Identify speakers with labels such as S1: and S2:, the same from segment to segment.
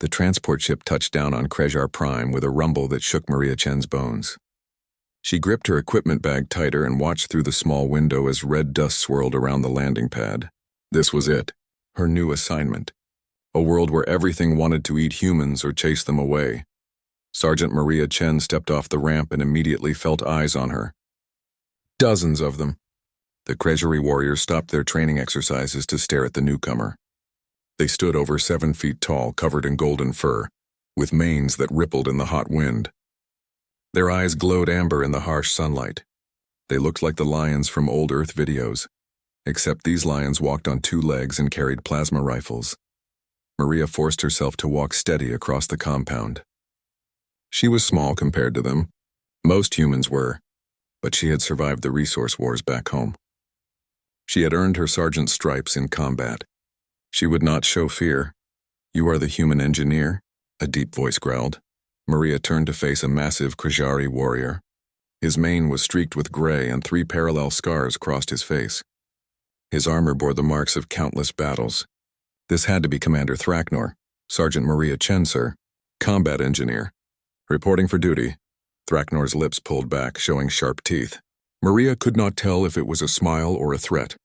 S1: The transport ship touched down on Krejar Prime with a rumble that shook Maria Chen's bones. She gripped her equipment bag tighter and watched through the small window as red dust swirled around the landing pad. This was it, her new assignment. A world where everything wanted to eat humans or chase them away. Sergeant Maria Chen stepped off the ramp and immediately felt eyes on her. Dozens of them. The Krejar warriors stopped their training exercises to stare at the newcomer. They stood over 7 feet tall, covered in golden fur, with manes that rippled in the hot wind. Their eyes glowed amber in the harsh sunlight. They looked like the lions from old Earth videos, except these lions walked on 2 legs and carried plasma rifles. Maria forced herself to walk steady across the compound. She was small compared to them. Most humans were, but she had survived the resource wars back home. She had earned her sergeant's stripes in combat. She would not show fear. "You are the human engineer?" a deep voice growled. Maria turned to face a massive Krejar warrior. His mane was streaked with gray and 3 parallel scars crossed his face. His armor bore the marks of countless battles. This had to be Commander Thraknor. "Sergeant Maria Chen, sir. Combat engineer." "Reporting for duty." Thraknor's lips pulled back, showing sharp teeth. Maria could not tell if it was a smile or a threat.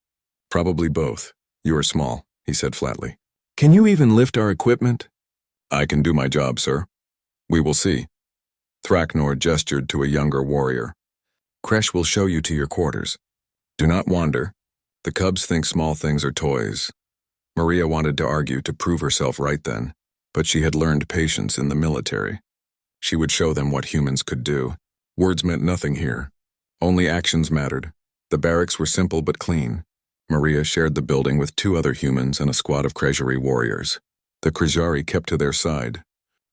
S1: "Probably both. You are small," he said flatly. "Can you even lift our equipment?" "I can do my job, sir." "We will see." Thraknor gestured to a younger warrior. "Kresh will show you to your quarters. Do not wander. The cubs think small things are toys." Maria wanted to argue to prove herself right then, but she had learned patience in the military. She would show them what humans could do. Words meant nothing here. Only actions mattered. The barracks were simple but clean. Maria shared the building with 2 other humans and a squad of Krejar warriors. The Krejar kept to their side.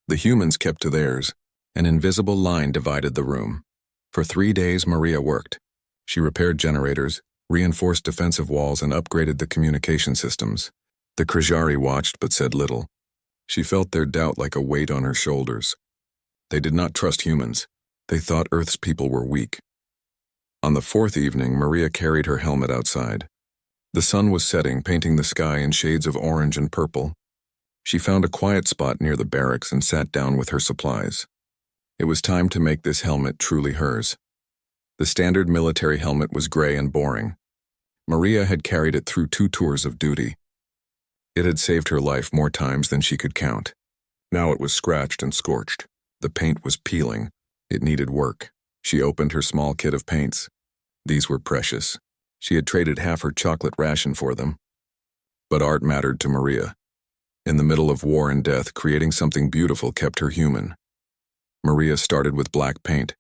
S1: The humans kept to theirs. An invisible line divided the room. For 3 days, Maria worked. She repaired generators, reinforced defensive walls, and upgraded the communication systems. The Krejar watched but said little. She felt their doubt like a weight on her shoulders. They did not trust humans. They thought Earth's people were weak. On the 4th evening, Maria carried her helmet outside. The sun was setting, painting the sky in shades of orange and purple. She found a quiet spot near the barracks and sat down with her supplies. It was time to make this helmet truly hers. The standard military helmet was gray and boring. Maria had carried it through 2 tours of duty. It had saved her life more times than she could count. Now it was scratched and scorched. The paint was peeling. It needed work. She opened her small kit of paints. These were precious. She had traded half her chocolate ration for them. But art mattered to Maria. In the middle of war and death, creating something beautiful kept her human. Maria started with black paint,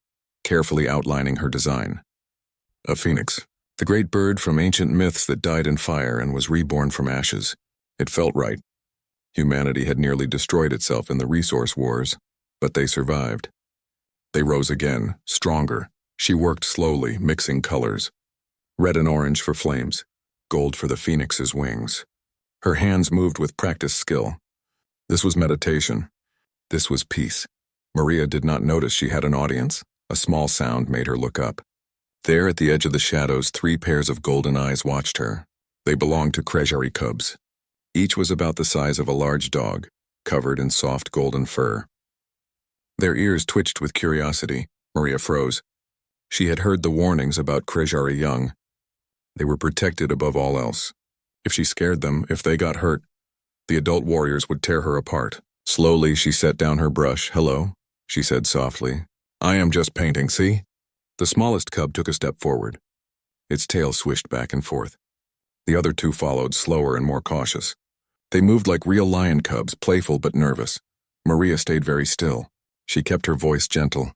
S1: carefully outlining her design. A phoenix, the great bird from ancient myths that died in fire and was reborn from ashes. It felt right. Humanity had nearly destroyed itself in the resource wars, but they survived. They rose again, stronger. She worked slowly, mixing colors. Red and orange for flames, gold for the phoenix's wings. Her hands moved with practiced skill. This was meditation. This was peace. Maria did not notice she had an audience. A small sound made her look up. There at the edge of the shadows, 3 pairs of golden eyes watched her. They belonged to Krejar cubs. Each was about the size of a large dog, covered in soft golden fur. Their ears twitched with curiosity. Maria froze. She had heard the warnings about Krejar young. They were protected above all else. If she scared them, if they got hurt, the adult warriors would tear her apart. Slowly, she set down her brush. "Hello," she said softly. "I am just painting, see?" The smallest cub took a step forward. Its tail swished back and forth. The other 2 followed, slower and more cautious. They moved like real lion cubs, playful but nervous. Maria stayed very still. She kept her voice gentle.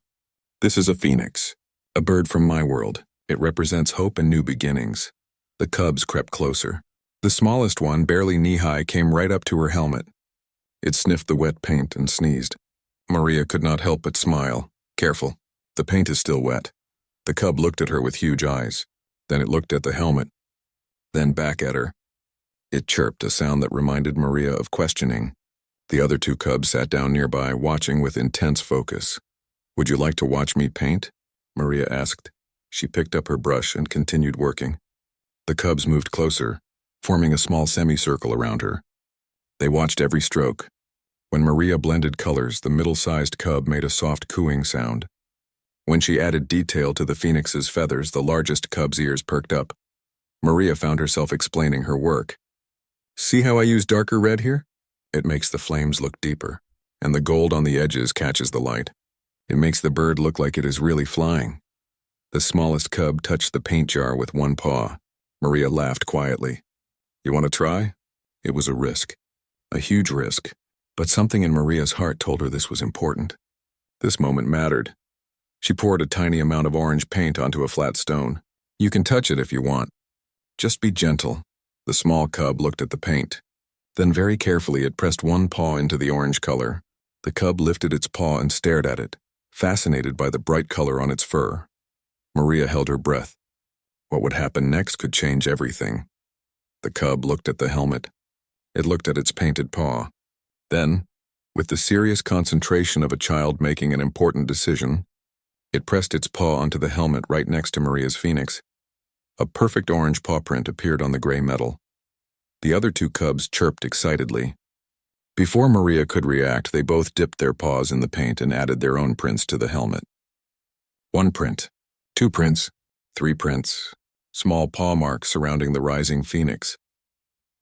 S1: "This is a phoenix, a bird from my world. It represents hope and new beginnings." The cubs crept closer. The smallest one, barely knee-high, came right up to her helmet. It sniffed the wet paint and sneezed. Maria could not help but smile. "Careful, the paint is still wet." The cub looked at her with huge eyes. Then it looked at the helmet. Then back at her. It chirped, a sound that reminded Maria of questioning. The other 2 cubs sat down nearby, watching with intense focus. "Would you like to watch me paint?" Maria asked. She picked up her brush and continued working. The cubs moved closer, forming a small semicircle around her. They watched every stroke. When Maria blended colors, the middle-sized cub made a soft cooing sound. When she added detail to the phoenix's feathers, the largest cub's ears perked up. Maria found herself explaining her work. See how I use darker red here? It makes the flames look deeper, and the gold on the edges catches the light. It makes the bird look like it is really flying. The smallest cub touched the paint jar with one paw. Maria laughed quietly. You want to try? It was a risk. A huge risk. But something in Maria's heart told her this was important. This moment mattered. She poured a tiny amount of orange paint onto a flat stone. You can touch it if you want. Just be gentle. The small cub looked at the paint. Then very carefully it pressed one paw into the orange color. The cub lifted its paw and stared at it, fascinated by the bright color on its fur. Maria held her breath. What would happen next could change everything. The cub looked at the helmet. It looked at its painted paw. Then, with the serious concentration of a child making an important decision, it pressed its paw onto the helmet right next to Maria's phoenix. A perfect orange paw print appeared on the gray metal. The other two cubs chirped excitedly. Before Maria could react, they both dipped their paws in the paint and added their own prints to the helmet. 1 print, 2 prints, 3 prints, small paw marks surrounding the rising phoenix.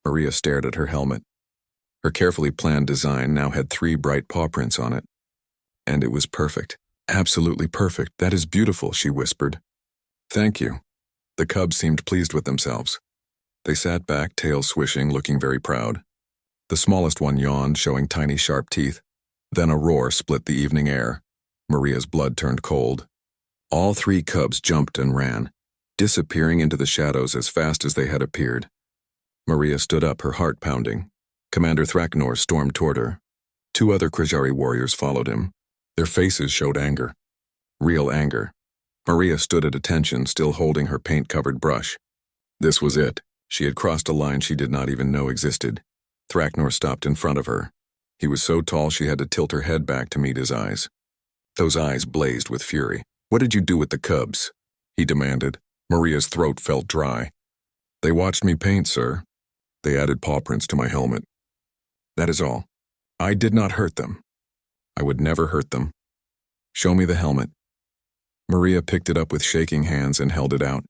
S1: Maria stared at her helmet. Her carefully planned design now had 3 bright paw prints on it. And it was perfect. Absolutely perfect. That is beautiful, she whispered. Thank you. The cubs seemed pleased with themselves. They sat back, tail swishing, looking very proud. The smallest one yawned, showing tiny sharp teeth. Then a roar split the evening air. Maria's blood turned cold. All 3 cubs jumped and ran, disappearing into the shadows as fast as they had appeared. Maria stood up, her heart pounding. Commander Thraknor stormed toward her. 2 other Krajari warriors followed him. Their faces showed anger. Real anger. Maria stood at attention, still holding her paint-covered brush. This was it. She had crossed a line she did not even know existed. Thraknor stopped in front of her. He was so tall she had to tilt her head back to meet his eyes. Those eyes blazed with fury. What did you do with the cubs? He demanded. Maria's throat felt dry. They watched me paint, sir. They added paw prints to my helmet. That is all. I did not hurt them. I would never hurt them. Show me the helmet. Maria picked it up with shaking hands and held it out.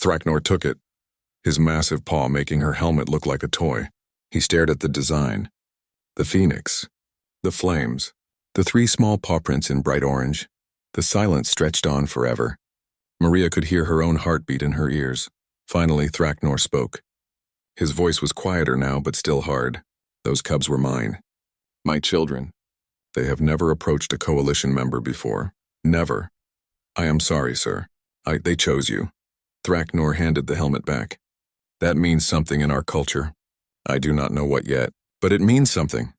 S1: Thraknor took it, his massive paw making her helmet look like a toy. He stared at the design. The phoenix. The flames. The 3 small paw prints in bright orange. The silence stretched on forever. Maria could hear her own heartbeat in her ears. Finally, Thraknor spoke. His voice was quieter now, but still hard. Those cubs were mine. My children. They have never approached a coalition member before. Never. I am sorry, sir. They chose you. Thraknor handed the helmet back. That means something in our culture. I do not know what yet, but it means something.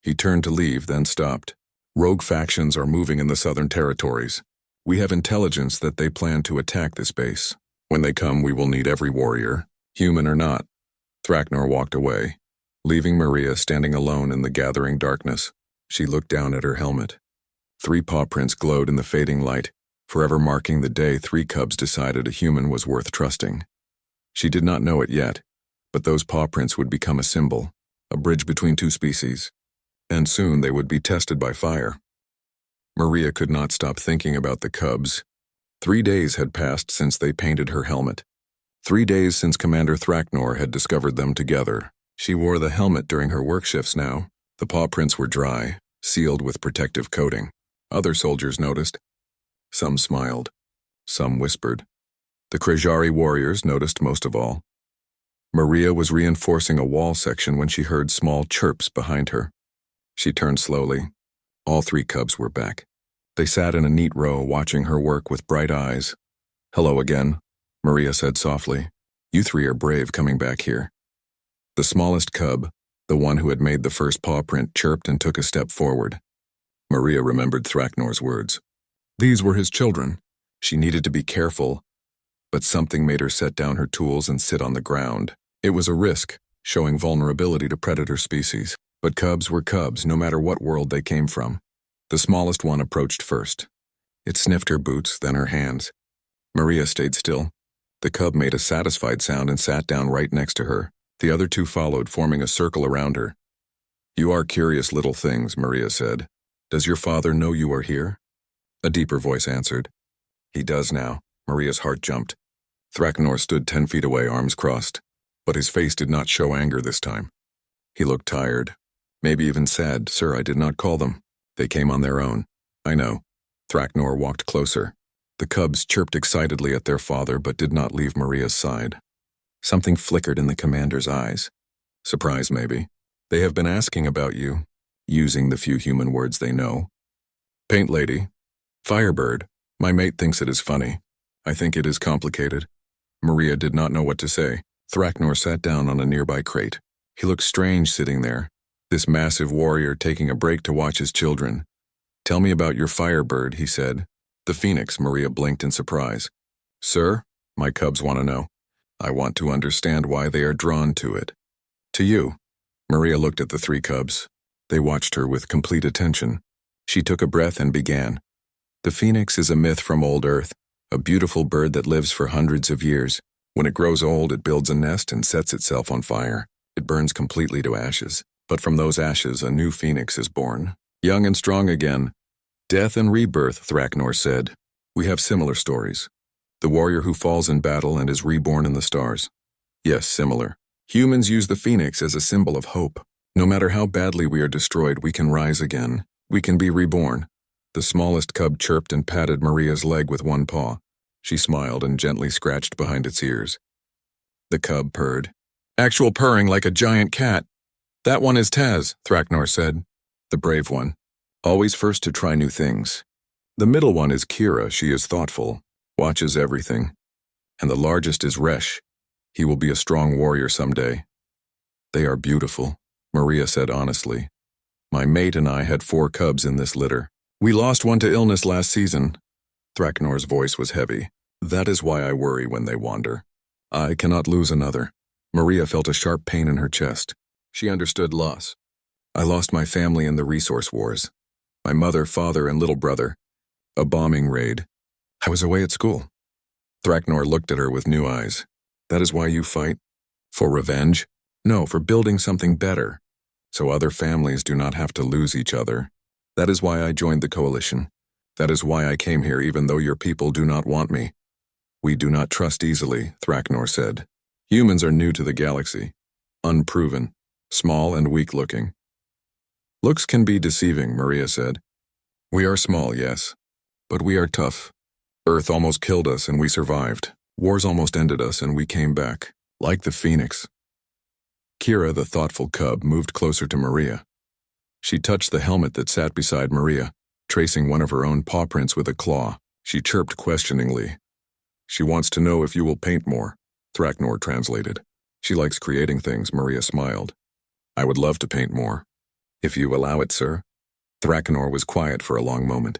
S1: He turned to leave, then stopped. Rogue factions are moving in the southern territories. We have intelligence that they plan to attack this base. When they come, we will need every warrior, human or not. Thraknor walked away, leaving Maria standing alone in the gathering darkness. She looked down at her helmet. 3 paw prints glowed in the fading light, forever marking the day 3 cubs decided a human was worth trusting. She did not know it yet, but those paw prints would become a symbol, a bridge between 2 species. And soon they would be tested by fire. Maria could not stop thinking about the cubs. 3 days had passed since they painted her helmet. 3 days since Commander Thraknor had discovered them together. She wore the helmet during her work shifts now. The paw prints were dry, sealed with protective coating. Other soldiers noticed. Some smiled. Some whispered. The Krajari warriors noticed most of all. Maria was reinforcing a wall section when she heard small chirps behind her. She turned slowly. All 3 cubs were back. They sat in a neat row, watching her work with bright eyes. Hello again, Maria said softly. You 3 are brave coming back here. The smallest cub, the one who had made the first paw print, chirped and took a step forward. Maria remembered Thraknor's words. These were his children. She needed to be careful, but something made her set down her tools and sit on the ground. It was a risk, showing vulnerability to predator species. But cubs were cubs, no matter what world they came from. The smallest one approached first. It sniffed her boots, then her hands. Maria stayed still. The cub made a satisfied sound and sat down right next to her. The other 2 followed, forming a circle around her. You are curious little things, Maria said. Does your father know you are here? A deeper voice answered. He does now. Maria's heart jumped. Thraknor stood 10 feet away, arms crossed. But his face did not show anger this time. He looked tired. Maybe even sad. Sir, I did not call them. They came on their own. I know. Thraknor walked closer. The cubs chirped excitedly at their father but did not leave Maria's side. Something flickered in the commander's eyes. Surprise, maybe. They have been asking about you, using the few human words they know. Paint lady. Firebird. My mate thinks it is funny. I think it is complicated. Maria did not know what to say. Thraknor sat down on a nearby crate. He looked strange sitting there, this massive warrior taking a break to watch his children. Tell me about your firebird, he said. The phoenix, Maria blinked in surprise. Sir, my cubs want to know. I want to understand why they are drawn to it. To you. Maria looked at the 3 cubs. They watched her with complete attention. She took a breath and began. The phoenix is a myth from old Earth, a beautiful bird that lives for hundreds of years. When it grows old, it builds a nest and sets itself on fire. It burns completely to ashes. But from those ashes, a new phoenix is born. Young and strong again. Death and rebirth, Thraknor said. We have similar stories. The warrior who falls in battle and is reborn in the stars. Yes, similar. Humans use the phoenix as a symbol of hope. No matter how badly we are destroyed, we can rise again. We can be reborn. The smallest cub chirped and patted Maria's leg with one paw. She smiled and gently scratched behind its ears. The cub purred. Actual purring like a giant cat. That one is Taz, Thraknor said. The brave one. Always first to try new things. The middle one is Kira. She is thoughtful, watches everything. And the largest is Resh. He will be a strong warrior someday. They are beautiful, Maria said honestly. My mate and I had 4 cubs in this litter. We lost one to illness last season. Thraknor's voice was heavy. That is why I worry when they wander. I cannot lose another. Maria felt a sharp pain in her chest. She understood loss. I lost my family in the resource wars. My mother, father, and little brother. A bombing raid. I was away at school. Thraknor looked at her with new eyes. That is why you fight? For revenge? No, for building something better. So other families do not have to lose each other. That is why I joined the coalition. That is why I came here even though your people do not want me. We do not trust easily, Thraknor said. Humans are new to the galaxy. Unproven. Small and weak-looking. Looks can be deceiving, Maria said. We are small, yes. But we are tough. Earth almost killed us and we survived. Wars almost ended us and we came back. Like the phoenix. Kira, the thoughtful cub, moved closer to Maria. She touched the helmet that sat beside Maria, tracing one of her own paw prints with a claw. She chirped questioningly. She wants to know if you will paint more, Thraknor translated. She likes creating things, Maria smiled. I would love to paint more. If you allow it, sir. Thraknor was quiet for a long moment.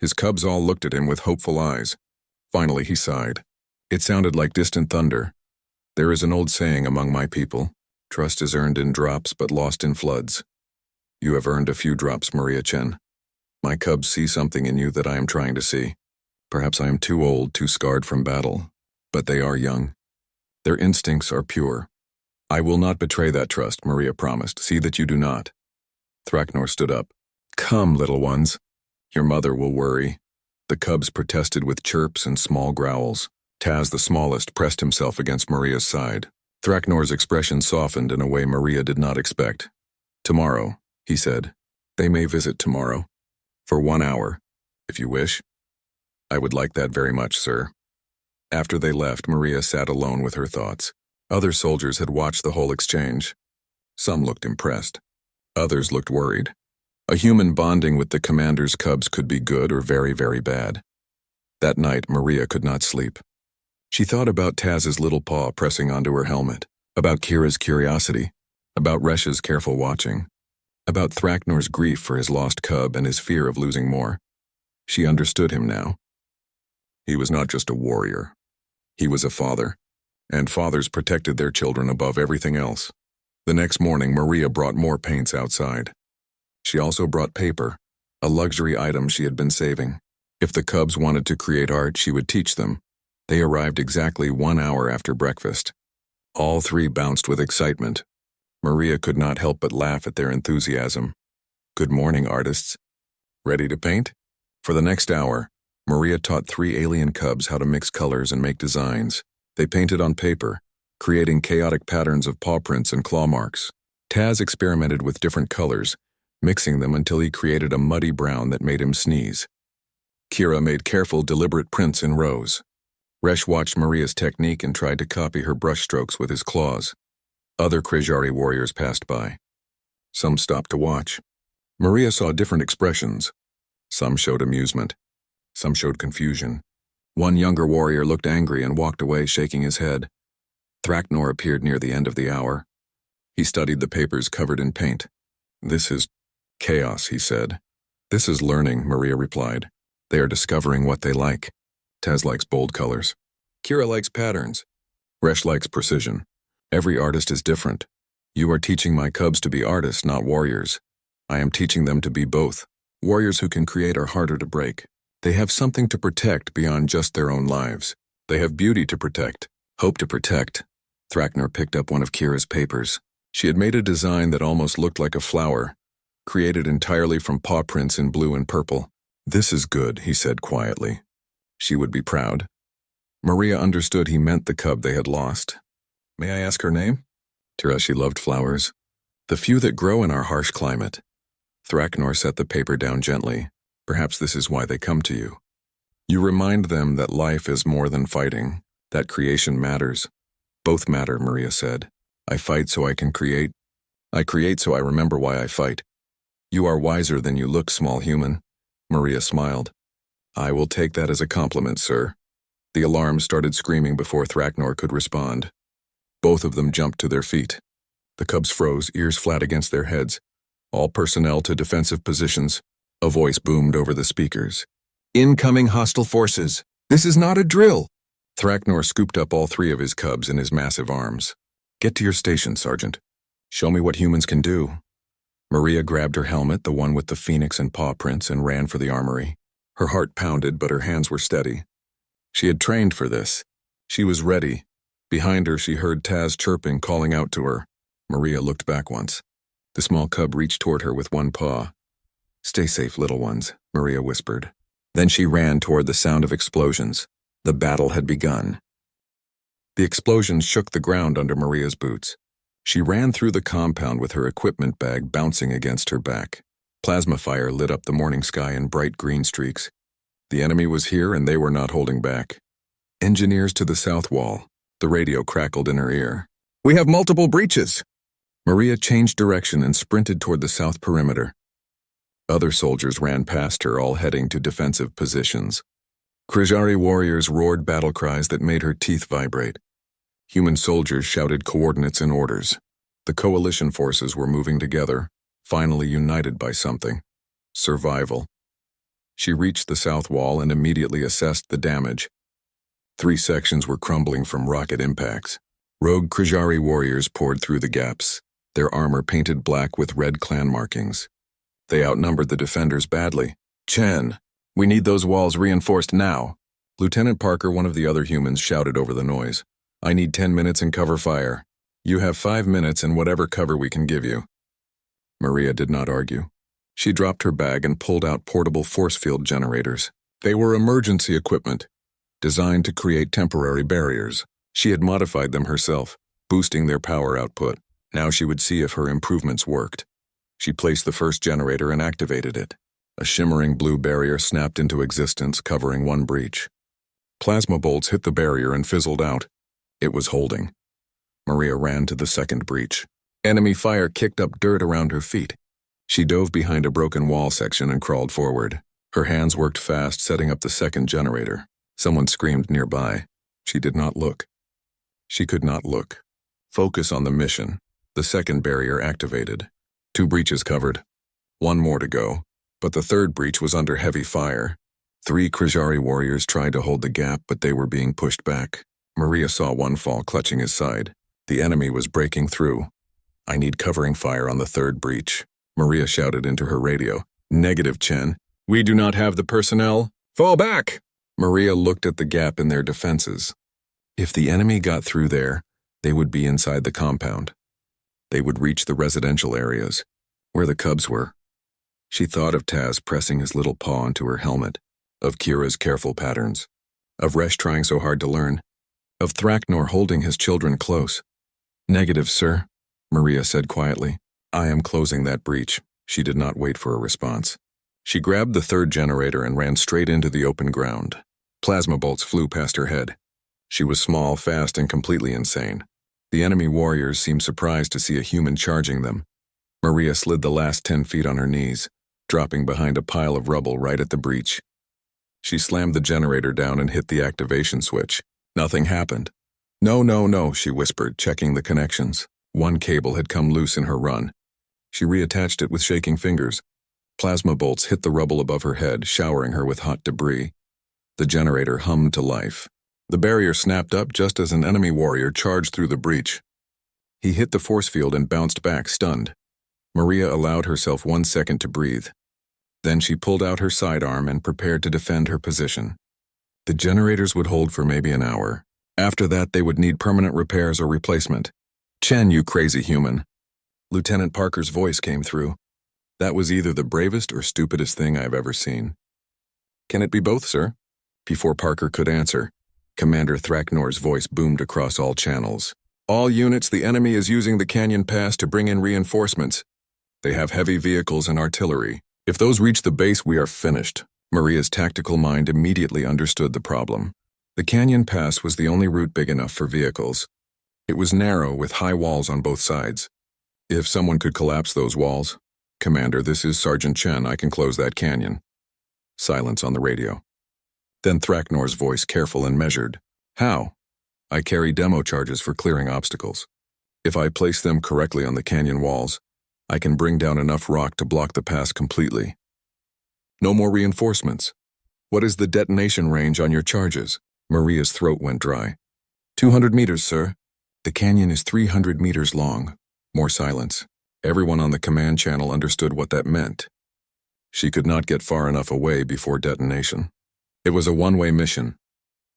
S1: His cubs all looked at him with hopeful eyes. Finally he sighed. It sounded like distant thunder. There is an old saying among my people. Trust is earned in drops but lost in floods. You have earned a few drops, Maria Chen. My cubs see something in you that I am trying to see. Perhaps I am too old, too scarred from battle, but they are young. Their instincts are pure. I will not betray that trust, Maria promised. See that you do not. Thraknor stood up. Come, little ones. Your mother will worry. The cubs protested with chirps and small growls. Taz, the smallest, pressed himself against Maria's side. Thraknor's expression softened in a way Maria did not expect. Tomorrow, he said. They may visit tomorrow. For 1 hour, if you wish. I would like that very much, sir. After they left, Maria sat alone with her thoughts. Other soldiers had watched the whole exchange. Some looked impressed. Others looked worried. A human bonding with the commander's cubs could be good or very, very bad. That night, Maria could not sleep. She thought about Taz's little paw pressing onto her helmet, about Kira's curiosity, about Resh's careful watching, about Thraknor's grief for his lost cub and his fear of losing more. She understood him now. He was not just a warrior. He was a father, and fathers protected their children above everything else. The next morning, Maria brought more paints outside. She also brought paper, a luxury item she had been saving. If the cubs wanted to create art, she would teach them. They arrived exactly 1 hour after breakfast. All 3 bounced with excitement. Maria could not help but laugh at their enthusiasm. Good morning, artists. Ready to paint? For the next hour, Maria taught 3 alien cubs how to mix colors and make designs. They painted on paper, creating chaotic patterns of paw prints and claw marks. Taz experimented with different colors, mixing them until he created a muddy brown that made him sneeze. Kira made careful, deliberate prints in rows. Resh watched Maria's technique and tried to copy her brushstrokes with his claws. Other Krajari warriors passed by. Some stopped to watch. Maria saw different expressions. Some showed amusement. Some showed confusion. One younger warrior looked angry and walked away, shaking his head. Thraknor appeared near the end of the hour. He studied the papers covered in paint. This is chaos, he said. This is learning, Maria replied. They are discovering what they like. Taz likes bold colors. Kira likes patterns. Resh likes precision. Every artist is different. You are teaching my cubs to be artists, not warriors. I am teaching them to be both. Warriors who can create are harder to break. They have something to protect beyond just their own lives. They have beauty to protect, hope to protect. Thraknor picked up one of Kira's papers. She had made a design that almost looked like a flower, created entirely from paw prints in blue and purple. This is good, he said quietly. She would be proud. Maria understood he meant the cub they had lost. May I ask her name? Tirashi loved flowers. The few that grow in our harsh climate. Thraknor set the paper down gently. Perhaps this is why they come to you. You remind them that life is more than fighting, that creation matters. Both matter, Maria said. I fight so I can create. I create so I remember why I fight. You are wiser than you look, small human. Maria smiled. I will take that as a compliment, sir. The alarm started screaming before Thraknor could respond. Both of them jumped to their feet. The cubs froze, ears flat against their heads. All personnel to defensive positions. A voice boomed over the speakers. Incoming hostile forces. This is not a drill. Thraknor scooped up all 3 of his cubs in his massive arms. Get to your station, Sergeant. Show me what humans can do. Maria grabbed her helmet, the one with the phoenix and paw prints, and ran for the armory. Her heart pounded, but her hands were steady. She had trained for this. She was ready. Behind her, she heard Taz chirping, calling out to her. Maria looked back once. The small cub reached toward her with one paw. Stay safe, little ones, Maria whispered. Then she ran toward the sound of explosions. The battle had begun. The explosions shook the ground under Maria's boots. She ran through the compound with her equipment bag bouncing against her back. Plasma fire lit up the morning sky in bright green streaks. The enemy was here and they were not holding back. Engineers to the south wall. The radio crackled in her ear. We have multiple breaches. Maria changed direction and sprinted toward the south perimeter. Other soldiers ran past her, all heading to defensive positions. Krajari warriors roared battle cries that made her teeth vibrate. Human soldiers shouted coordinates and orders. The coalition forces were moving together, finally united by something. Survival. She reached the south wall and immediately assessed the damage. 3 sections were crumbling from rocket impacts. Rogue Krajari warriors poured through the gaps, their armor painted black with red clan markings. They outnumbered the defenders badly. Chen, we need those walls reinforced now. Lieutenant Parker, one of the other humans, shouted over the noise. I need 10 minutes and cover fire. You have 5 minutes and whatever cover we can give you. Maria did not argue. She dropped her bag and pulled out portable force field generators. They were emergency equipment, designed to create temporary barriers. She had modified them herself, boosting their power output. Now she would see if her improvements worked. She placed the first generator and activated it. A shimmering blue barrier snapped into existence, covering one breach. Plasma bolts hit the barrier and fizzled out. It was holding. Maria ran to the second breach. Enemy fire kicked up dirt around her feet. She dove behind a broken wall section and crawled forward. Her hands worked fast, setting up the second generator. Someone screamed nearby. She did not look. She could not look. Focus on the mission. The second barrier activated. 2 breaches covered. 1 more to go. But the third breach was under heavy fire. 3 Krajari warriors tried to hold the gap, but they were being pushed back. Maria saw one fall, clutching his side. The enemy was breaking through. I need covering fire on the third breach. Maria shouted into her radio. Negative, Chen. We do not have the personnel. Fall back! Maria looked at the gap in their defenses. If the enemy got through there, they would be inside the compound. They would reach the residential areas, where the cubs were. She thought of Taz pressing his little paw into her helmet, of Kira's careful patterns, of Resh trying so hard to learn, of Thraknor holding his children close. "Negative, sir," Maria said quietly. "I am closing that breach." She did not wait for a response. She grabbed the third generator and ran straight into the open ground. Plasma bolts flew past her head. She was small, fast, and completely insane. The enemy warriors seemed surprised to see a human charging them. Maria slid the last 10 feet on her knees, dropping behind a pile of rubble right at the breach. She slammed the generator down and hit the activation switch. Nothing happened. "No, no, no," she whispered, checking the connections. One cable had come loose in her run. She reattached it with shaking fingers. Plasma bolts hit the rubble above her head, showering her with hot debris. The generator hummed to life. The barrier snapped up just as an enemy warrior charged through the breach. He hit the force field and bounced back, stunned. Maria allowed herself 1 second to breathe. Then she pulled out her sidearm and prepared to defend her position. The generators would hold for maybe an hour. After that, they would need permanent repairs or replacement. "Chen, you crazy human." Lieutenant Parker's voice came through. That was either the bravest or stupidest thing I've ever seen. "Can it be both, sir?" Before Parker could answer, Commander Thraknor's voice boomed across all channels. "All units, the enemy is using the canyon pass to bring in reinforcements. They have heavy vehicles and artillery. If those reach the base, we are finished." Maria's tactical mind immediately understood the problem. The canyon pass was the only route big enough for vehicles. It was narrow with high walls on both sides. If someone could collapse those walls— "Commander, this is Sergeant Chen. I can close that canyon." Silence on the radio. Then Thraknor's voice, careful and measured. "How?" "I carry demo charges for clearing obstacles. If I place them correctly on the canyon walls, I can bring down enough rock to block the pass completely." "No more reinforcements. What is the detonation range on your charges?" Maria's throat went dry. 200 meters, sir. "The canyon is 300 meters long." More silence. Everyone on the command channel understood what that meant. She could not get far enough away before detonation. It was a one-way mission.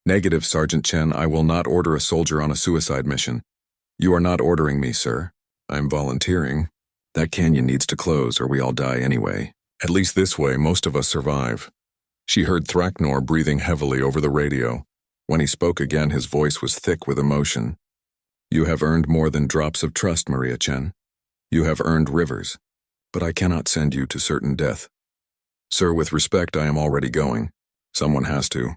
S1: "Negative, Sergeant Chen. I will not order a soldier on a suicide mission." "You are not ordering me, sir. I'm volunteering. That canyon needs to close or we all die anyway. At least this way, most of us survive." She heard Thraknor breathing heavily over the radio. When he spoke again, his voice was thick with emotion. "You have earned more than drops of trust, Maria Chen. You have earned rivers, but I cannot send you to certain death. Sir, with respect, I am already going. Someone has to.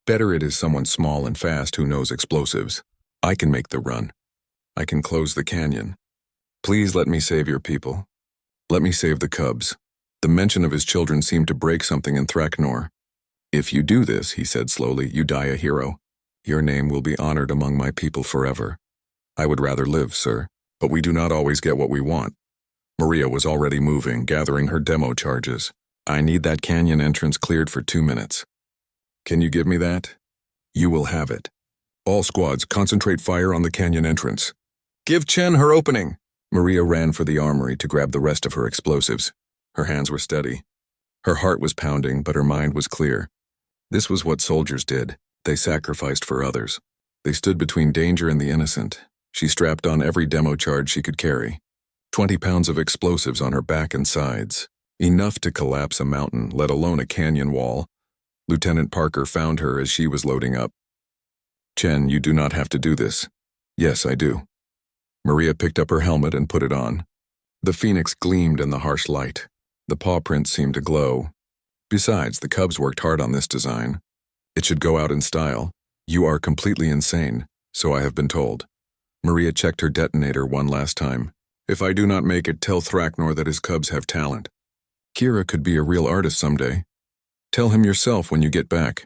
S1: Better it is someone small and fast who knows explosives. I can make the run. I can close the canyon. Please let me save your people. Let me save the cubs." The mention of his children seemed to break something in Thraknor. "If you do this," he said slowly, "you die a hero. Your name will be honored among my people forever. I would rather live, sir, but we do not always get what we want." Maria was already moving, gathering her demo charges. "I need that canyon entrance cleared for 2 minutes. Can you give me that?" "You will have it. All squads, concentrate fire on the canyon entrance. Give Chen her opening." Maria ran for the armory to grab the rest of her explosives. Her hands were steady. Her heart was pounding, but her mind was clear. This was what soldiers did. They sacrificed for others. They stood between danger and the innocent. She strapped on every demo charge she could carry. 20 pounds of explosives on her back and sides. Enough to collapse a mountain, let alone a canyon wall. Lieutenant Parker found her as she was loading up. "Chen, you do not have to do this." "Yes, I do." Maria picked up her helmet and put it on. The phoenix gleamed in the harsh light. The paw prints seemed to glow. Besides, the cubs worked hard on this design. It should go out in style. "You are completely insane, so I have been told." Maria checked her detonator one last time. "If I do not make it, tell Thraknor that his cubs have talent. Kira could be a real artist someday. Tell him yourself when you get back."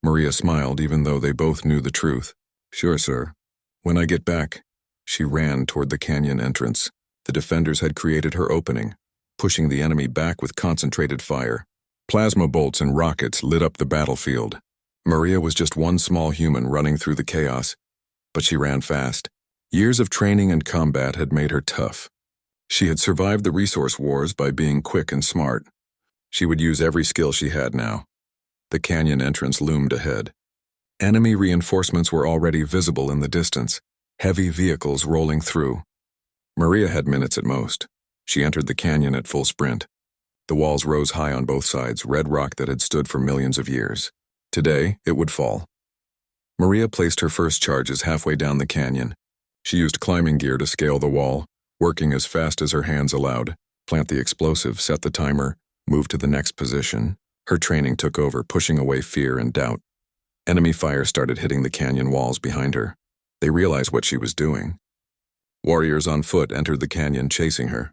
S1: Maria smiled, even though they both knew the truth. "Sure, sir. When I get back." She ran toward the canyon entrance. The defenders had created her opening, pushing the enemy back with concentrated fire. Plasma bolts and rockets lit up the battlefield. Maria was just one small human running through the chaos, but she ran fast. Years of training and combat had made her tough. She had survived the resource wars by being quick and smart. She would use every skill she had now. The canyon entrance loomed ahead. Enemy reinforcements were already visible in the distance, heavy vehicles rolling through. Maria had minutes at most. She entered the canyon at full sprint. The walls rose high on both sides, red rock that had stood for millions of years. Today, it would fall. Maria placed her first charges halfway down the canyon. She used climbing gear to scale the wall, working as fast as her hands allowed. Plant the explosive, set the timer, move to the next position. Her training took over, pushing away fear and doubt. Enemy fire started hitting the canyon walls behind her. They realized what she was doing. Warriors on foot entered the canyon, chasing her.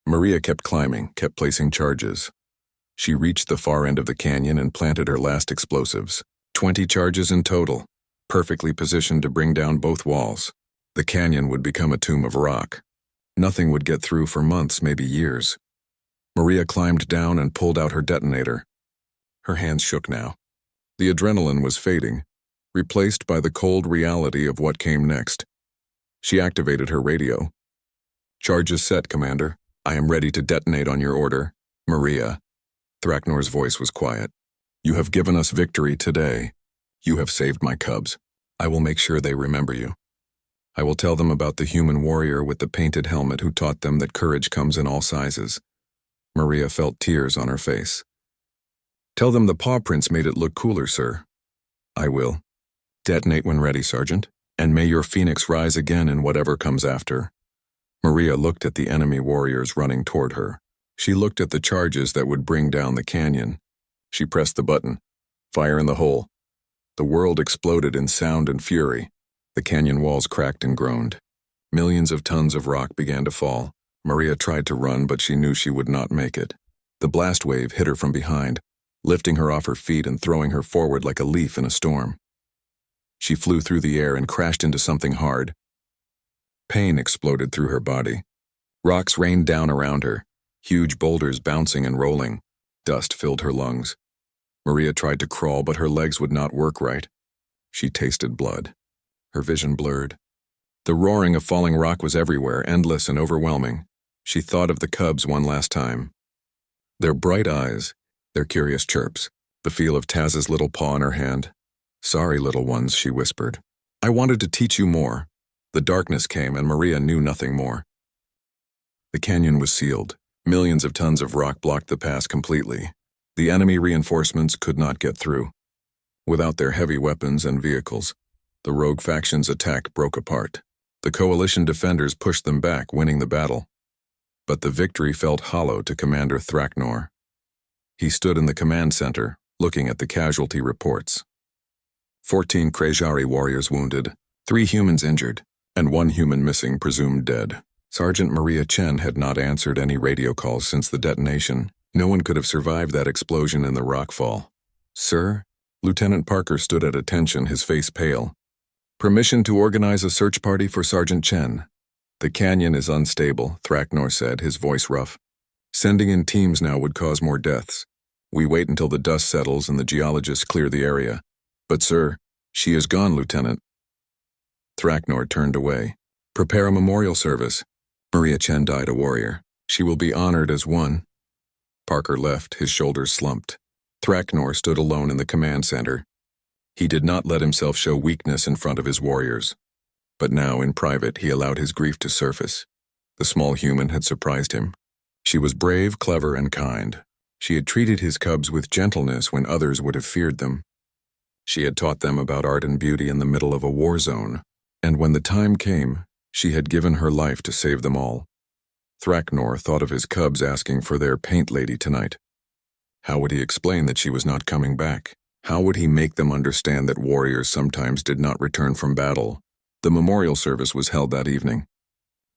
S1: Maria kept climbing, kept placing charges. She reached the far end of the canyon and planted her last explosives. 20 charges in total, perfectly positioned to bring down both walls. The canyon would become a tomb of rock. Nothing would get through for months, maybe years. Maria climbed down and pulled out her detonator. Her hands shook now. The adrenaline was fading, replaced by the cold reality of what came next. She activated her radio. "Charges set, Commander. I am ready to detonate on your order. Maria." Thraknor's voice was quiet. "You have given us victory today. You have saved my cubs. I will make sure they remember you. I will tell them about the human warrior with the painted helmet who taught them that courage comes in all sizes." Maria felt tears on her face. "Tell them the paw prints made it look cooler, sir." "I will. Detonate when ready, Sergeant, and may your phoenix rise again in whatever comes after." Maria looked at the enemy warriors running toward her. She looked at the charges that would bring down the canyon. She pressed the button. Fire in the hole. The world exploded in sound and fury. The canyon walls cracked and groaned. Millions of tons of rock began to fall. Maria tried to run, but she knew she would not make it. The blast wave hit her from behind, lifting her off her feet and throwing her forward like a leaf in a storm. She flew through the air and crashed into something hard. Pain exploded through her body. Rocks rained down around her, huge boulders bouncing and rolling. Dust filled her lungs. Maria tried to crawl, but her legs would not work right. She tasted blood. Her vision blurred. The roaring of falling rock was everywhere, endless and overwhelming. She thought of the cubs one last time. Their bright eyes, their curious chirps, the feel of Taz's little paw in her hand. "Sorry, little ones," she whispered. "I wanted to teach you more." The darkness came, and Maria knew nothing more. The canyon was sealed. Millions of tons of rock blocked the pass completely. The enemy reinforcements could not get through. Without their heavy weapons and vehicles, the rogue faction's attack broke apart. The coalition defenders pushed them back, winning the battle. But the victory felt hollow to Commander Thraknor. He stood in the command center, looking at the casualty reports. 14 Krejari warriors wounded, 3 humans injured, and 1 human missing, presumed dead. Sergeant Maria Chen had not answered any radio calls since the detonation. No one could have survived that explosion in the rockfall. "Sir?" Lieutenant Parker stood at attention, his face pale. "Permission to organize a search party for Sergeant Chen." "The canyon is unstable," Thraknor said, his voice rough. "Sending in teams now would cause more deaths. We wait until the dust settles and the geologists clear the area." "But sir, she is gone, Lieutenant." Thraknor turned away. "Prepare a memorial service. Maria Chen died a warrior. She will be honored as one." Parker left, his shoulders slumped. Thraknor stood alone in the command center. He did not let himself show weakness in front of his warriors. But now, in private, he allowed his grief to surface. The small human had surprised him. She was brave, clever, and kind. She had treated his cubs with gentleness when others would have feared them. She had taught them about art and beauty in the middle of a war zone, and when the time came, she had given her life to save them all. Thraknor thought of his cubs asking for their paint lady tonight. How would he explain that she was not coming back? How would he make them understand that warriors sometimes did not return from battle? The memorial service was held that evening.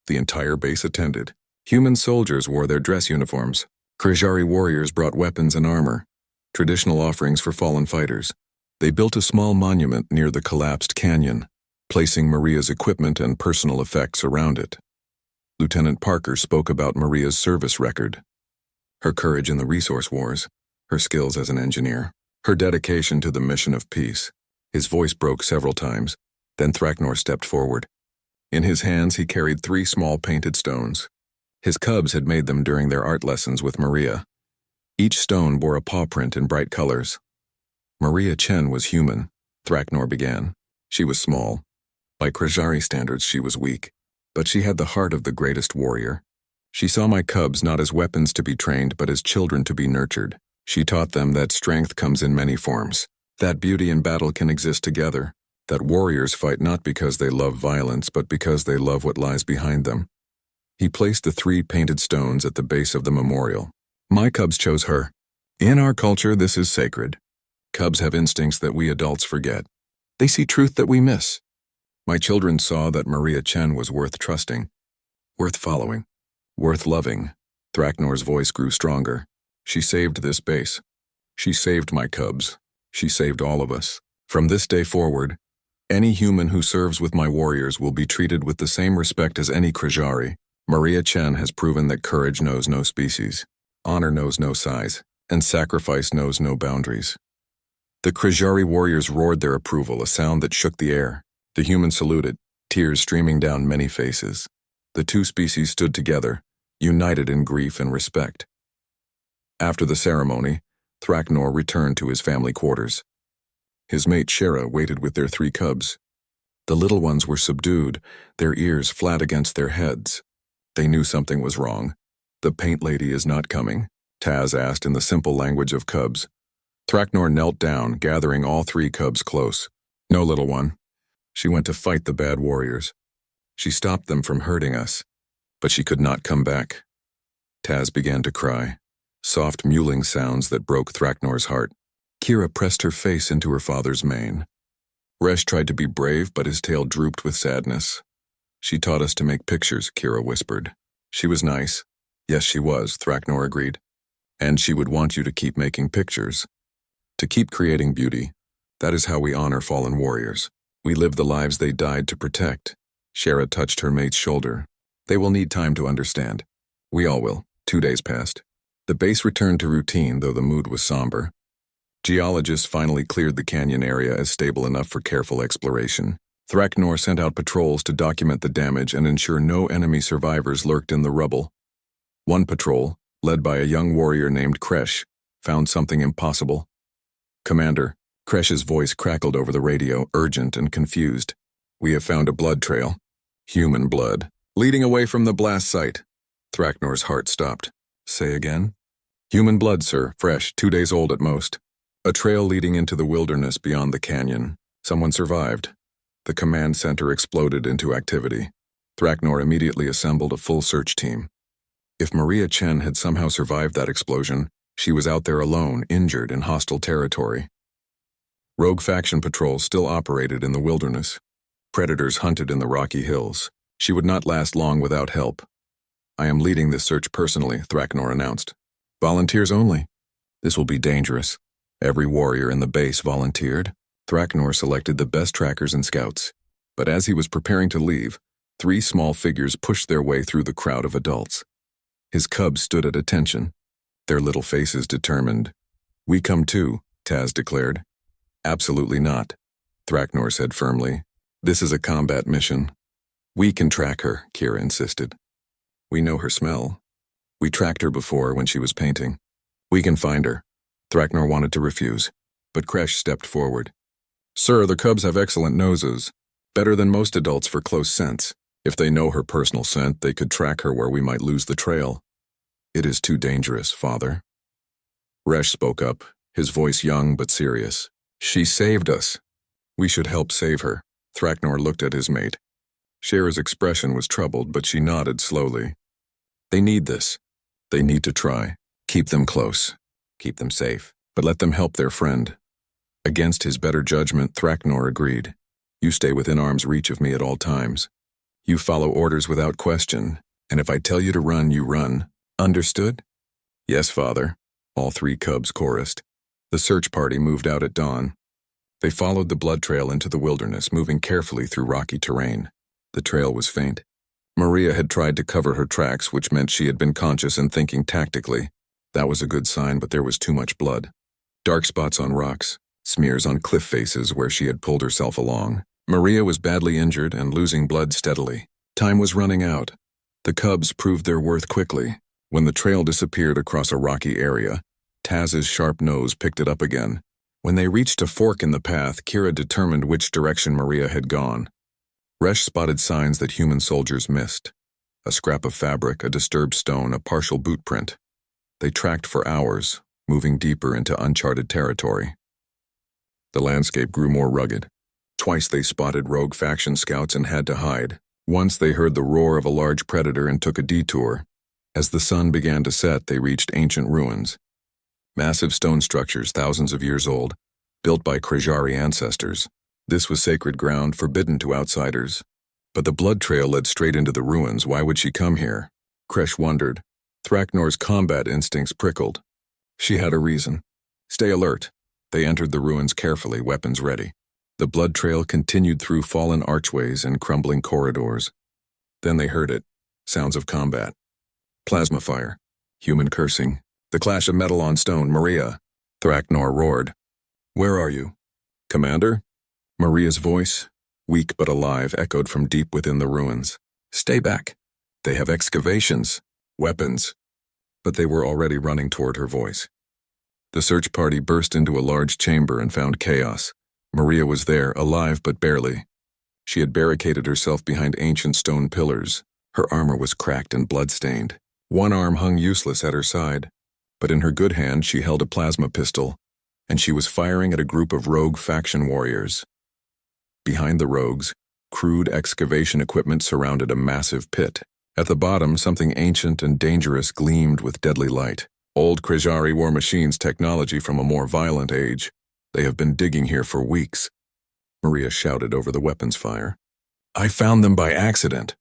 S1: The entire base attended. Human soldiers wore their dress uniforms. Krejari warriors brought weapons and armor, traditional offerings for fallen fighters. They built a small monument near the collapsed canyon, placing Maria's equipment and personal effects around it. Lieutenant Parker spoke about Maria's service record, her courage in the resource wars, her skills as an engineer, her dedication to the mission of peace. His voice broke several times. Then Thraknor stepped forward. In his hands he carried 3 small painted stones. His cubs had made them during their art lessons with Maria. Each stone bore a paw print in bright colors. Maria Chen was human, Thraknor began. She was small. By Krejari standards, she was weak. But she had the heart of the greatest warrior. She saw my cubs not as weapons to be trained but as children to be nurtured. She taught them that strength comes in many forms, that beauty and battle can exist together, that warriors fight not because they love violence but because they love what lies behind them. He placed the 3 painted stones at the base of the memorial. My cubs chose her. In our culture, this is sacred. Cubs have instincts that we adults forget. They see truth that we miss. My children saw that Maria Chen was worth trusting, worth following, worth loving. Thraknor's voice grew stronger. She saved this base. She saved my cubs. She saved all of us. From this day forward, any human who serves with my warriors will be treated with the same respect as any Krajari. Maria Chen has proven that courage knows no species, honor knows no size, and sacrifice knows no boundaries. The Krajari warriors roared their approval, a sound that shook the air. The humans saluted, tears streaming down many faces. The 2 species stood together, united in grief and respect. After the ceremony, Thraknor returned to his family quarters. His mate Shera waited with their 3 cubs. The little ones were subdued, their ears flat against their heads. They knew something was wrong. The paint lady is not coming, Taz asked in the simple language of cubs. Thraknor knelt down, gathering all 3 cubs close. No, little one. She went to fight the bad warriors. She stopped them from hurting us, but she could not come back. Taz began to cry, soft mewling sounds that broke Thraknor's heart. Kira pressed her face into her father's mane. Resh tried to be brave, but his tail drooped with sadness. She taught us to make pictures, Kira whispered. She was nice. Yes, she was, Thraknor agreed. And she would want you to keep making pictures. To keep creating beauty. That is how we honor fallen warriors. We live the lives they died to protect. Shera touched her mate's shoulder. They will need time to understand. We all will. 2 days passed. The base returned to routine, though the mood was somber. Geologists finally cleared the canyon area as stable enough for careful exploration. Thraknor sent out patrols to document the damage and ensure no enemy survivors lurked in the rubble. One patrol, led by a young warrior named Kresh, found something impossible. Commander, Kresh's voice crackled over the radio, urgent and confused. We have found a blood trail. Human blood. Leading away from the blast site. Thraknor's heart stopped. Say again? Human blood, sir, fresh, 2 days old at most. A trail leading into the wilderness beyond the canyon. Someone survived. The command center exploded into activity. Thraknor immediately assembled a full search team. If Maria Chen had somehow survived that explosion, she was out there alone, injured in hostile territory. Rogue faction patrols still operated in the wilderness. Predators hunted in the rocky hills. She would not last long without help. I am leading this search personally, Thraknor announced. Volunteers only. This will be dangerous. Every warrior in the base volunteered. Thraknor selected the best trackers and scouts. But as he was preparing to leave, 3 small figures pushed their way through the crowd of adults. His cubs stood at attention, their little faces determined. We come too, Taz declared. Absolutely not, Thraknor said firmly. This is a combat mission. We can track her, Kira insisted. We know her smell. We tracked her before when she was painting. We can find her. Thraknor wanted to refuse, but Kresh stepped forward. Sir, the cubs have excellent noses, better than most adults for close scents. If they know her personal scent, they could track her where we might lose the trail. It is too dangerous, father. Resh spoke up, his voice young but serious. She saved us. We should help save her. Thraknor looked at his mate. Shera's expression was troubled, but she nodded slowly. They need this. They need to try. Keep them close. Keep them safe. But let them help their friend. Against his better judgment, Thraknor agreed. You stay within arm's reach of me at all times. You follow orders without question, and if I tell you to run, you run. Understood? Yes, father, all 3 cubs chorused. The search party moved out at dawn. They followed the blood trail into the wilderness, moving carefully through rocky terrain. The trail was faint. Maria had tried to cover her tracks, which meant she had been conscious and thinking tactically. That was a good sign, but there was too much blood. Dark spots on rocks, smears on cliff faces where she had pulled herself along. Maria was badly injured and losing blood steadily. Time was running out. The cubs proved their worth quickly. When the trail disappeared across a rocky area, Taz's sharp nose picked it up again. When they reached a fork in the path, Kira determined which direction Maria had gone. Resh spotted signs that human soldiers missed. A scrap of fabric, a disturbed stone, a partial boot print. They tracked for hours, moving deeper into uncharted territory. The landscape grew more rugged. Twice they spotted rogue faction scouts and had to hide. Once they heard the roar of a large predator and took a detour. As the sun began to set, they reached ancient ruins. Massive stone structures thousands of years old, built by Krajari ancestors. This was sacred ground forbidden to outsiders. But the blood trail led straight into the ruins. Why would she come here? Kresh wondered. Thraknor's combat instincts prickled. She had a reason. Stay alert. They entered the ruins carefully, weapons ready. The blood trail continued through fallen archways and crumbling corridors. Then they heard it. Sounds of combat. Plasma fire. Human cursing. The clash of metal on stone. Maria. Thraknor roared. Where are you? Commander? Maria's voice, weak but alive, echoed from deep within the ruins. Stay back. They have excavations. Weapons. But they were already running toward her voice. The search party burst into a large chamber and found chaos. Maria was there, alive but barely. She had barricaded herself behind ancient stone pillars. Her armor was cracked and blood-stained. One arm hung useless at her side, but in her good hand she held a plasma pistol, and she was firing at a group of rogue faction warriors. Behind the rogues, crude excavation equipment surrounded a massive pit. At the bottom, something ancient and dangerous gleamed with deadly light. Old HFY War machines, technology from a more violent age. They have been digging here for weeks. Maria shouted over the weapons fire. I found them by accident.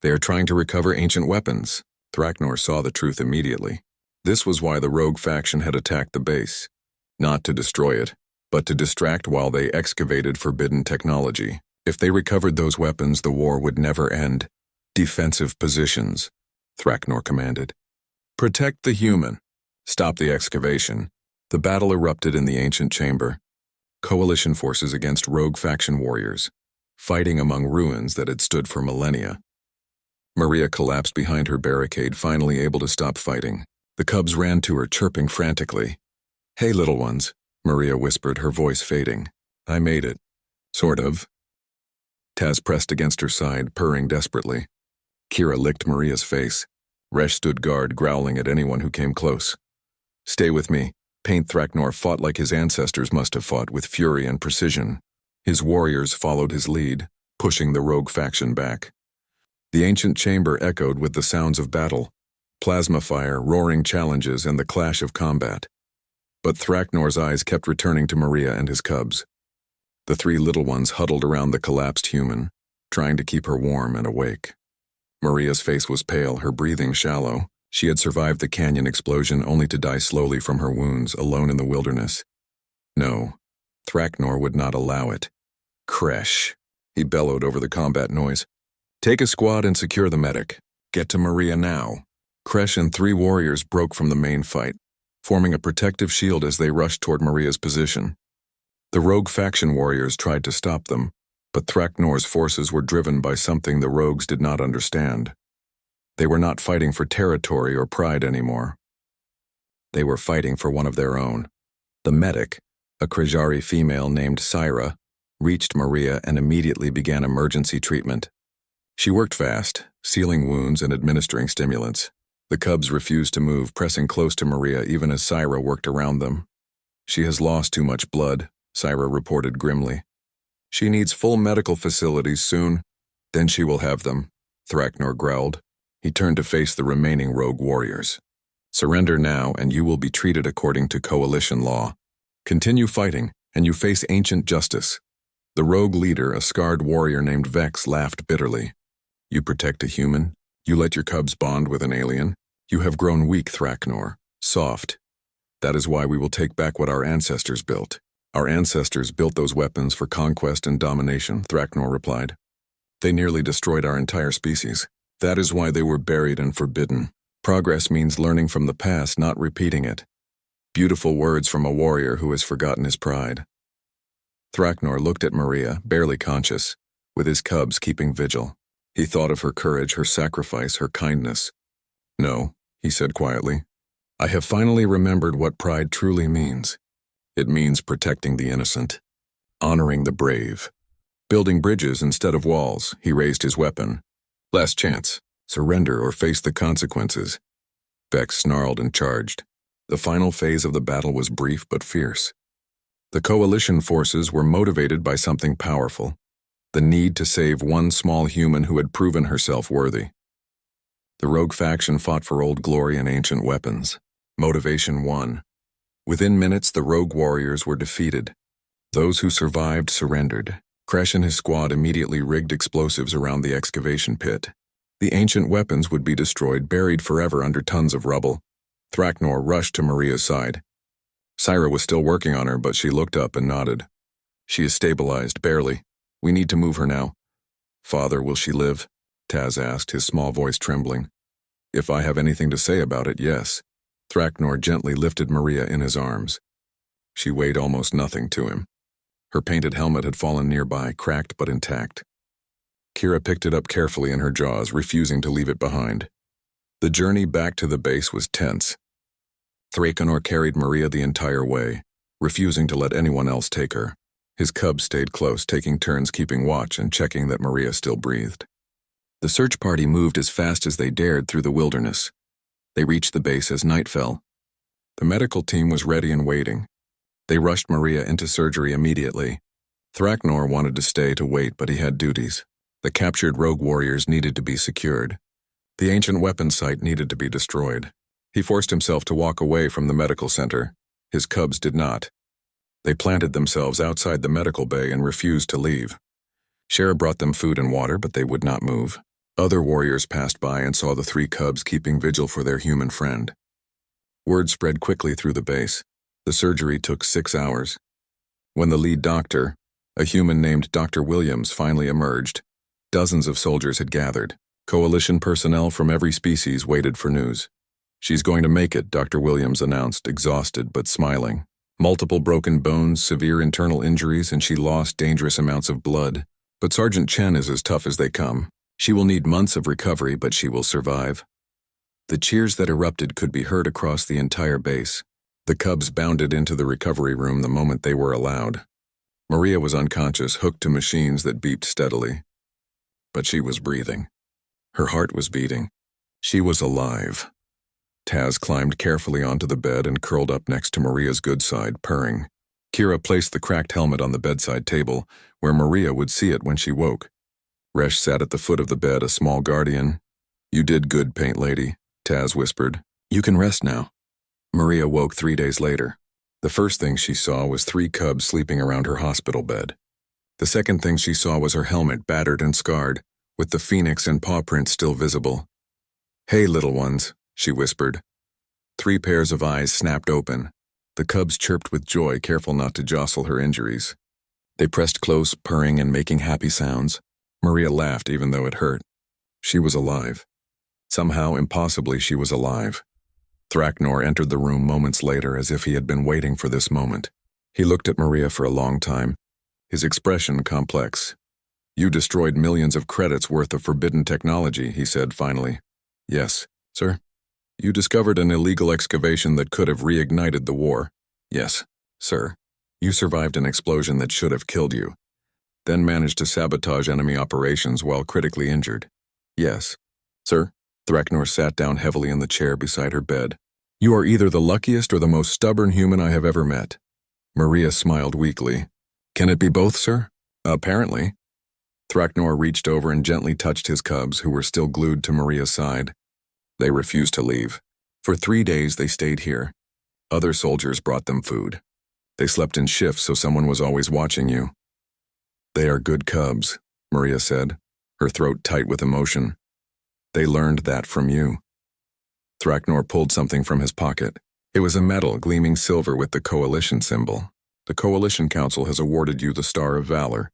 S1: They are trying to recover ancient weapons. Thraknor saw the truth immediately. This was why the rogue faction had attacked the base. Not to destroy it, but to distract while they excavated forbidden technology. If they recovered those weapons, the war would never end. Defensive positions, Thraknor commanded. Protect the human. Stop the excavation. The battle erupted in the ancient chamber. Coalition forces against rogue faction warriors, fighting among ruins that had stood for millennia. Maria collapsed behind her barricade, finally able to stop fighting. The cubs ran to her, chirping frantically. Hey, little ones, Maria whispered, her voice fading. I made it. Sort of. Taz pressed against her side, purring desperately. Kira licked Maria's face. Resh stood guard, growling at anyone who came close. Stay with me. Paint Thraknor fought like his ancestors must have fought, with fury and precision. His warriors followed his lead, pushing the rogue faction back. The ancient chamber echoed with the sounds of battle, plasma fire, roaring challenges, and the clash of combat. But Thraknor's eyes kept returning to Maria and his cubs. The three little ones huddled around the collapsed human, trying to keep her warm and awake. Maria's face was pale, her breathing shallow. She had survived the canyon explosion only to die slowly from her wounds, alone in the wilderness. No, Thraknor would not allow it. Kresh, he bellowed over the combat noise. Take a squad and secure the medic. Get to Maria now. Kresh and three warriors broke from the main fight, forming a protective shield as they rushed toward Maria's position. The rogue faction warriors tried to stop them, but Thraknor's forces were driven by something the rogues did not understand. They were not fighting for territory or pride anymore. They were fighting for one of their own. The medic, a Krajari female named Syra, reached Maria and immediately began emergency treatment. She worked fast, sealing wounds and administering stimulants. The cubs refused to move, pressing close to Maria even as Syra worked around them. She has lost too much blood, Syra reported grimly. She needs full medical facilities soon. Then she will have them, Thraknor growled. He turned to face the remaining rogue warriors. Surrender now, and you will be treated according to coalition law. Continue fighting, and you face ancient justice. The rogue leader, a scarred warrior named Vex, laughed bitterly. You protect a human? You let your cubs bond with an alien? You have grown weak, Thraknor. Soft. That is why we will take back what our ancestors built. Our ancestors built those weapons for conquest and domination, Thraknor replied. They nearly destroyed our entire species. That is why they were buried and forbidden. Progress means learning from the past, not repeating it. Beautiful words from a warrior who has forgotten his pride. Thraknor looked at Maria, barely conscious, with his cubs keeping vigil. He thought of her courage, her sacrifice, her kindness. No, he said quietly. I have finally remembered what pride truly means. It means protecting the innocent, honoring the brave. Building bridges instead of walls, he raised his weapon. Last chance. Surrender or face the consequences. Vex snarled and charged. The final phase of the battle was brief but fierce. The coalition forces were motivated by something powerful, the need to save one small human who had proven herself worthy. The rogue faction fought for old glory and ancient weapons. Motivation won. Within minutes, the rogue warriors were defeated. Those who survived surrendered. Kresh and his squad immediately rigged explosives around the excavation pit. The ancient weapons would be destroyed, buried forever under tons of rubble. Thraknor rushed to Maria's side. Syra was still working on her, but she looked up and nodded. She is stabilized, barely. We need to move her now. Father, will she live? Taz asked, his small voice trembling. If I have anything to say about it, yes. Thraknor gently lifted Maria in his arms. She weighed almost nothing to him. Her painted helmet had fallen nearby, cracked but intact. Kira picked it up carefully in her jaws, refusing to leave it behind. The journey back to the base was tense. Thraknor carried Maria the entire way, refusing to let anyone else take her. His cubs stayed close, taking turns keeping watch and checking that Maria still breathed. The search party moved as fast as they dared through the wilderness. They reached the base as night fell. The medical team was ready and waiting. They rushed Maria into surgery immediately. Thraknor wanted to stay to wait, but he had duties. The captured rogue warriors needed to be secured. The ancient weapons site needed to be destroyed. He forced himself to walk away from the medical center. His cubs did not. They planted themselves outside the medical bay and refused to leave. Shara brought them food and water, but they would not move. Other warriors passed by and saw the 3 cubs keeping vigil for their human friend. Word spread quickly through the base. The surgery took 6 hours. When the lead doctor, a human named Dr. Williams, finally emerged, dozens of soldiers had gathered. Coalition personnel from every species waited for news. She's going to make it, Dr. Williams announced, exhausted but smiling. Multiple broken bones, severe internal injuries, and she lost dangerous amounts of blood. But Sergeant Chen is as tough as they come. She will need months of recovery, but she will survive. The cheers that erupted could be heard across the entire base. The cubs bounded into the recovery room the moment they were allowed. Maria was unconscious, hooked to machines that beeped steadily. But she was breathing. Her heart was beating. She was alive. Taz climbed carefully onto the bed and curled up next to Maria's good side, purring. Kira placed the cracked helmet on the bedside table, where Maria would see it when she woke. Resh sat at the foot of the bed, a small guardian. You did good, Paint Lady, Taz whispered. You can rest now. Maria woke 3 days later. The first thing she saw was 3 cubs sleeping around her hospital bed. The second thing she saw was her helmet, battered and scarred, with the phoenix and paw prints still visible. Hey, little ones, she whispered. 3 pairs of eyes snapped open. The cubs chirped with joy, careful not to jostle her injuries. They pressed close, purring and making happy sounds. Maria laughed even though it hurt. She was alive. Somehow, impossibly, she was alive. Thraknor entered the room moments later as if he had been waiting for this moment. He looked at Maria for a long time, his expression complex. You destroyed millions of credits worth of forbidden technology, he said finally. Yes, sir. You discovered an illegal excavation that could have reignited the war. Yes, sir. You survived an explosion that should have killed you, then managed to sabotage enemy operations while critically injured. Yes, sir. Thraknor sat down heavily in the chair beside her bed. You are either the luckiest or the most stubborn human I have ever met. Maria smiled weakly. Can it be both, sir? Apparently. Thraknor reached over and gently touched his cubs, who were still glued to Maria's side. They refused to leave. For 3 days they stayed here. Other soldiers brought them food. They slept in shifts, so someone was always watching you. They are good cubs, Maria said, her throat tight with emotion. They learned that from you. Thraknor pulled something from his pocket. It was a medal gleaming silver with the Coalition symbol. The Coalition Council has awarded you the Star of Valor,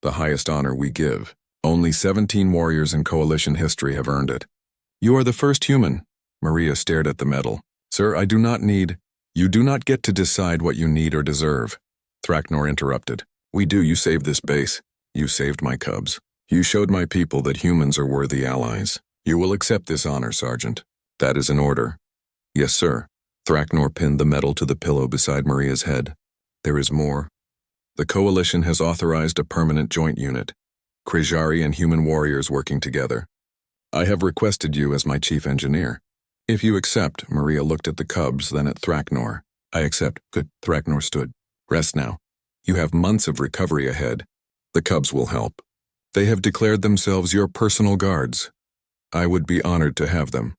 S1: the highest honor we give. Only 17 warriors in Coalition history have earned it. You are the first human. Maria stared at the medal. Sir, I do not need. You do not get to decide what you need or deserve. Thraknor interrupted. We do. You saved this base. You saved my cubs. You showed my people that humans are worthy allies. You will accept this honor, Sergeant. That is an order. Yes, sir. Thraknor pinned the medal to the pillow beside Maria's head. There is more. The Coalition has authorized a permanent joint unit, Krejari and human warriors working together. I have requested you as my chief engineer. If you accept, Maria looked at the cubs, then at Thraknor. I accept. Good. Thraknor stood. Rest now. You have months of recovery ahead. The cubs will help. They have declared themselves your personal guards. I would be honored to have them.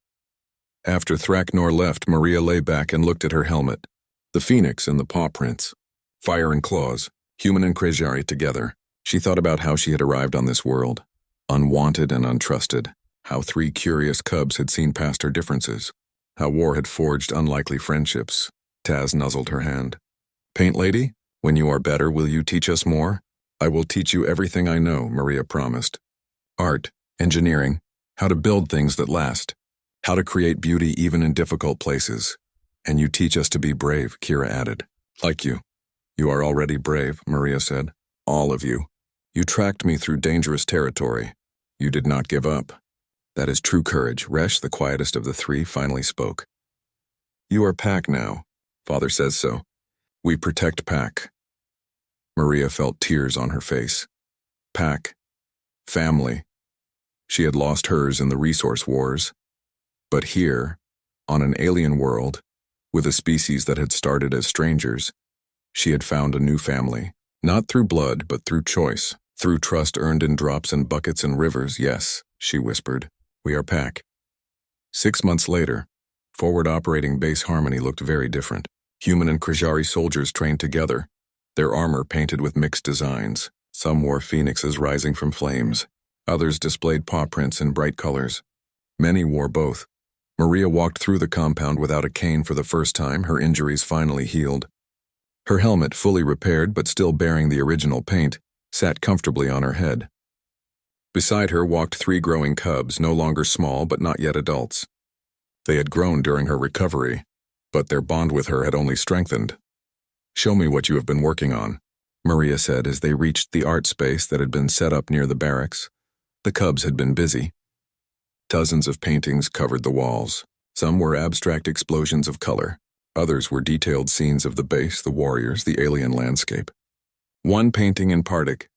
S1: After Thraknor left, Maria lay back and looked at her helmet. The phoenix and the paw prints. Fire and claws. Human and Krejari together. She thought about how she had arrived on this world. Unwanted and untrusted. How 3 curious cubs had seen past her differences. How war had forged unlikely friendships. Taz nuzzled her hand. Paint Lady, when you are better, will you teach us more? I will teach you everything I know, Maria promised. Art, engineering, how to build things that last, how to create beauty even in difficult places. And you teach us to be brave, Kira added. Like you. You are already brave, Maria said. All of you. You tracked me through dangerous territory. You did not give up. That is true courage. Resh, the quietest of the 3, finally spoke. You are Pack now. Father says so. We protect Pack. Maria felt tears on her face. Pack. Family. She had lost hers in the resource wars. But here, on an alien world, with a species that had started as strangers, she had found a new family. Not through blood, but through choice. Through trust earned in drops and buckets and rivers, yes, she whispered. We are Pack. 6 months later, forward operating base Harmony looked very different. Human and Krejari soldiers trained together, their armor painted with mixed designs. Some wore phoenixes rising from flames. Others displayed paw prints in bright colors. Many wore both. Maria walked through the compound without a cane for the first time, her injuries finally healed. Her helmet, fully repaired but still bearing the original paint, sat comfortably on her head. Beside her walked 3 growing cubs, no longer small but not yet adults. They had grown during her recovery, but their bond with her had only strengthened. Show me what you have been working on, Maria said as they reached the art space that had been set up near the barracks. The cubs had been busy. Dozens of paintings covered the walls. Some were abstract explosions of color. Others were detailed scenes of the base, the warriors, the alien landscape. One painting in particular